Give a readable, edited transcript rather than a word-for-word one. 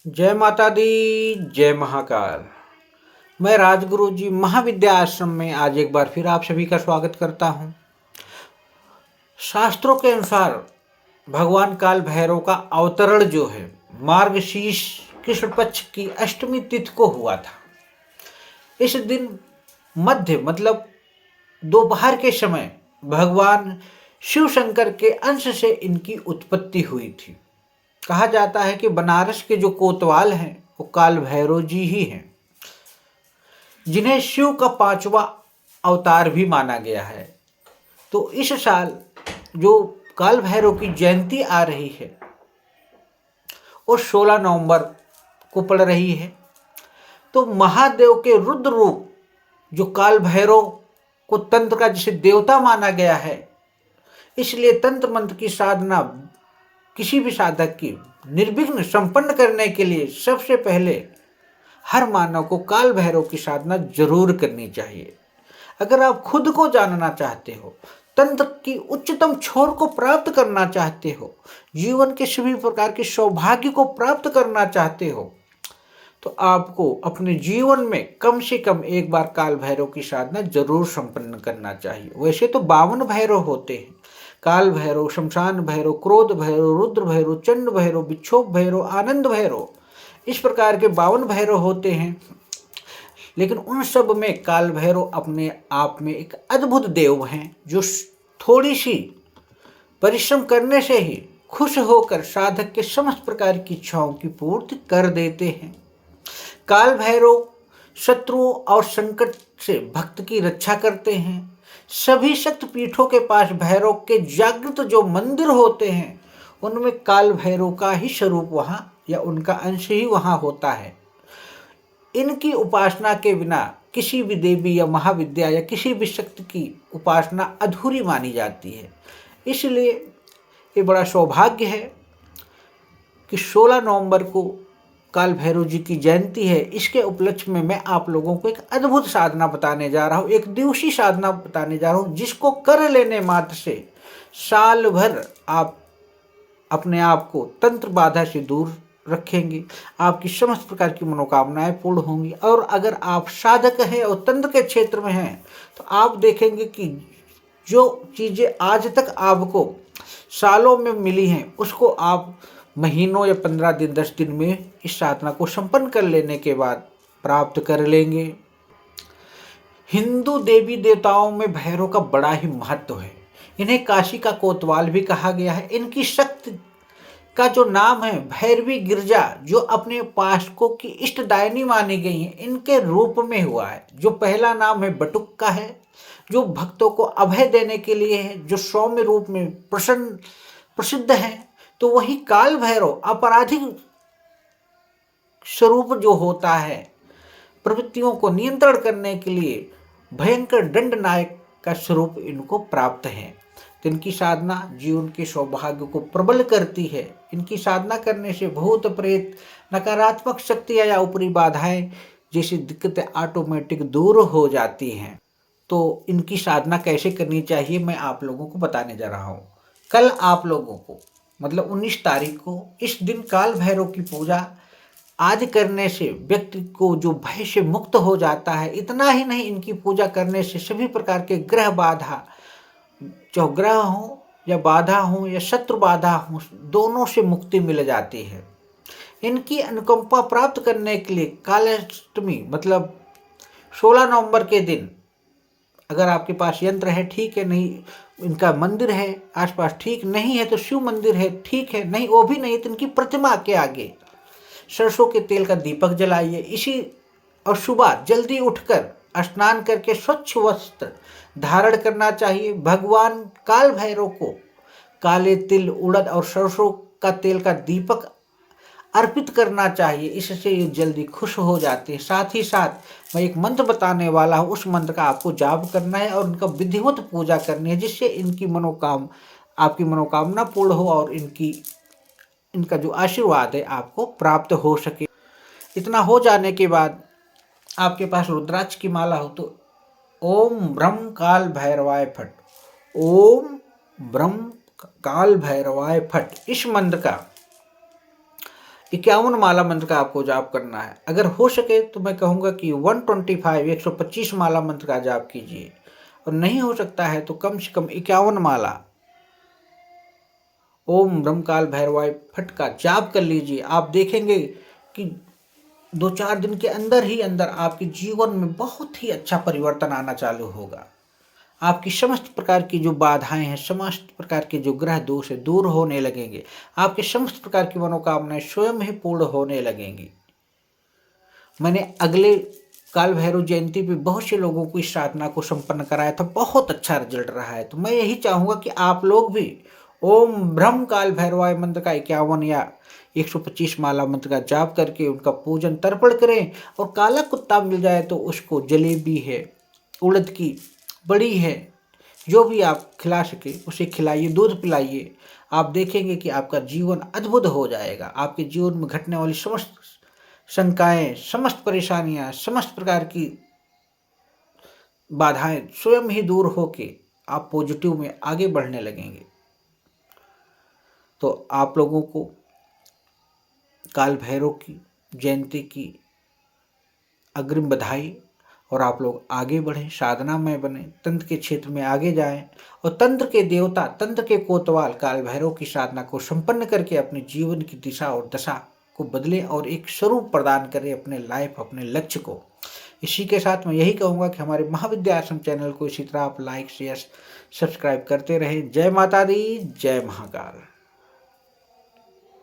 जय माता दी, जय महाकाल। मैं राजगुरु जी महाविद्या आश्रम में आज एक बार फिर आप सभी का स्वागत करता हूं। शास्त्रों के अनुसार भगवान काल भैरव का अवतरण जो है मार्गशीर्ष कृष्ण पक्ष की अष्टमी तिथि को हुआ था। इस दिन मध्य मतलब दोपहर के समय भगवान शिव शंकर के अंश से इनकी उत्पत्ति हुई थी। कहा जाता है कि बनारस के जो कोतवाल हैं वो काल भैरव जी ही हैं, जिन्हें शिव का पांचवा अवतार भी माना गया है। तो इस साल जो काल भैरव की जयंती आ रही है वो 16 नवंबर को पड़ रही है। तो महादेव के रुद्र रूप जो काल भैरव को तंत्र का जिसे देवता माना गया है, इसलिए तंत्र मंत्र की साधना किसी भी साधक की निर्विघ्न संपन्न करने के लिए सबसे पहले हर मानव को काल भैरव की साधना जरूर करनी चाहिए। अगर आप खुद को जानना चाहते हो, तंत्र की उच्चतम छोर को प्राप्त करना चाहते हो, जीवन के सभी प्रकार के सौभाग्य को प्राप्त करना चाहते हो, तो आपको अपने जीवन में कम से कम एक बार काल भैरव की साधना जरूर संपन्न करना चाहिए। वैसे तो 52 भैरव होते हैं: काल भैरव, शमशान भैरव, क्रोध भैरव, रुद्र भैरव, चंड भैरव, विक्षोभ भैरव, आनंद भैरव, इस प्रकार के 52 भैरव होते हैं। लेकिन उन सब में काल भैरव अपने आप में एक अद्भुत देव हैं, जो थोड़ी सी परिश्रम करने से ही खुश होकर साधक के समस्त प्रकार की इच्छाओं की पूर्ति कर देते हैं। काल भैरव शत्रुओं और संकट से भक्त की रक्षा करते हैं। सभी शक्ति पीठों के पास भैरव के जागृत जो मंदिर होते हैं, उनमें काल भैरव का ही स्वरूप वहाँ या उनका अंश ही वहाँ होता है। इनकी उपासना के बिना किसी भी देवी या महाविद्या या किसी भी शक्ति की उपासना अधूरी मानी जाती है। इसलिए ये बड़ा सौभाग्य है कि 16 नवंबर को काल भैरव जी की जयंती है। इसके उपलक्ष्य में मैं आप लोगों को एक अद्भुत साधना बताने जा रहा हूँ, एक दिवसीय साधना बताने जा रहा हूँ, जिसको कर लेने मात्र से साल भर आप अपने आप को तंत्र बाधा से दूर रखेंगे। आपकी समस्त प्रकार की मनोकामनाएं पूर्ण होंगी। और अगर आप साधक हैं और तंत्र के क्षेत्र में हैं तो आप देखेंगे कि जो चीज़ें आज तक आपको सालों में मिली हैं, उसको आप महीनों या 15 दिन 10 दिन में इस साधना को संपन्न कर लेने के बाद प्राप्त कर लेंगे। हिंदू देवी देवताओं में भैरव का बड़ा ही महत्व है। इन्हें काशी का कोतवाल भी कहा गया है। इनकी शक्ति का जो नाम है भैरवी गिरजा, जो अपने उपासकों की इष्टदायिनी मानी गई है, इनके रूप में हुआ है। जो पहला नाम है बटुक का है, जो भक्तों को अभय देने के लिए है, जो सौम्य रूप में प्रसिद्ध है। तो वही काल भैरव आपराधिक स्वरूप जो होता है, प्रवृत्तियों को नियंत्रण करने के लिए भयंकर दंड नायक का स्वरूप इनको प्राप्त है। तो इनकी साधना जीवन के सौभाग्य को प्रबल करती है। इनकी साधना करने से भूत प्रेत, नकारात्मक शक्तियाँ या ऊपरी बाधाएं जैसी दिक्कतें ऑटोमेटिक दूर हो जाती हैं। तो इनकी साधना कैसे करनी चाहिए मैं आप लोगों को बताने जा रहा हूँ। कल आप लोगों को मतलब 19 तारीख को इस दिन काल भैरव की पूजा आदि करने से व्यक्ति को जो भय से मुक्त हो जाता है। इतना ही नहीं, इनकी पूजा करने से सभी प्रकार के ग्रह बाधा, जो ग्रह हो या बाधा हो या शत्रु बाधा हो, दोनों से मुक्ति मिल जाती है। इनकी अनुकंपा प्राप्त करने के लिए कालाष्टमी मतलब 16 नवंबर के दिन अगर आपके पास यंत्र है ठीक है, नहीं इनका मंदिर है आसपास ठीक, नहीं है तो शिव मंदिर है ठीक है, नहीं वो भी नहीं तो इनकी प्रतिमा के आगे सरसों के तेल का दीपक जलाइए। इसी और सुबह जल्दी उठकर स्नान करके स्वच्छ वस्त्र धारण करना चाहिए। भगवान काल भैरव को काले तिल, उड़द और सरसों का तेल का दीपक अर्पित करना चाहिए। इससे ये जल्दी खुश हो जाते हैं। साथ ही साथ मैं एक मंत्र बताने वाला हूँ, उस मंत्र का आपको जाप करना है और इनका विधिवत पूजा करनी है, जिससे आपकी मनोकामना पूर्ण हो और इनका जो आशीर्वाद है आपको प्राप्त हो सके। इतना हो जाने के बाद आपके पास रुद्राक्ष की माला हो तो ओम ब्रह्म काल भैरवाय फट, ओम ब्रह्म काल भैरवाय फट, इस मंत्र का 51 माला मंत्र का आपको जाप करना है। अगर हो सके तो मैं कहूँगा कि 125 माला मंत्र का जाप कीजिए, और नहीं हो सकता है तो कम से कम 51 माला ओम ब्रह्मकाल भैरवाय फट का जाप कर लीजिए। आप देखेंगे कि 2-4 दिन के अंदर ही अंदर आपके जीवन में बहुत ही अच्छा परिवर्तन आना चालू होगा। आपकी समस्त प्रकार की जो बाधाएं हैं, समस्त प्रकार के जो ग्रह दोष है, दूर होने लगेंगे। आपके समस्त प्रकार की मनोकामनाएं स्वयं ही पूर्ण होने लगेंगी। मैंने अगले काल भैरव जयंती पे बहुत से लोगों को इस साधना को संपन्न कराया था, बहुत अच्छा रिजल्ट रहा है। तो मैं यही चाहूँगा कि आप लोग भी ओम ब्रह्म काल भैरवाय मंत्र का 51 या 125 माला मंत्र का जाप करके उनका पूजन तर्पण करें। और काला कुत्ता मिल जाए तो उसको जलेबी है, उड़द की बड़ी है, जो भी आप खिला सके उसे खिलाइए, दूध पिलाइए। आप देखेंगे कि आपका जीवन अद्भुत हो जाएगा। आपके जीवन में घटने वाली समस्त शंकाएं, समस्त परेशानियां, समस्त प्रकार की बाधाएं स्वयं ही दूर होके आप पॉजिटिव में आगे बढ़ने लगेंगे। तो आप लोगों को काल भैरव की जयंती की अग्रिम बधाई। और आप लोग आगे बढ़ें, साधनामय बने, तंत्र के क्षेत्र में आगे जाएं और तंत्र के देवता, तंत्र के कोतवाल काल भैरव की साधना को संपन्न करके अपने जीवन की दिशा और दशा को बदलें और एक स्वरूप प्रदान करें अपने लाइफ, अपने लक्ष्य को। इसी के साथ मैं यही कहूँगा कि हमारे महाविद्या आश्रम चैनल को इसी तरह आप लाइक, शेयर, सब्सक्राइब करते रहें। जय माता दी, जय महाकाल।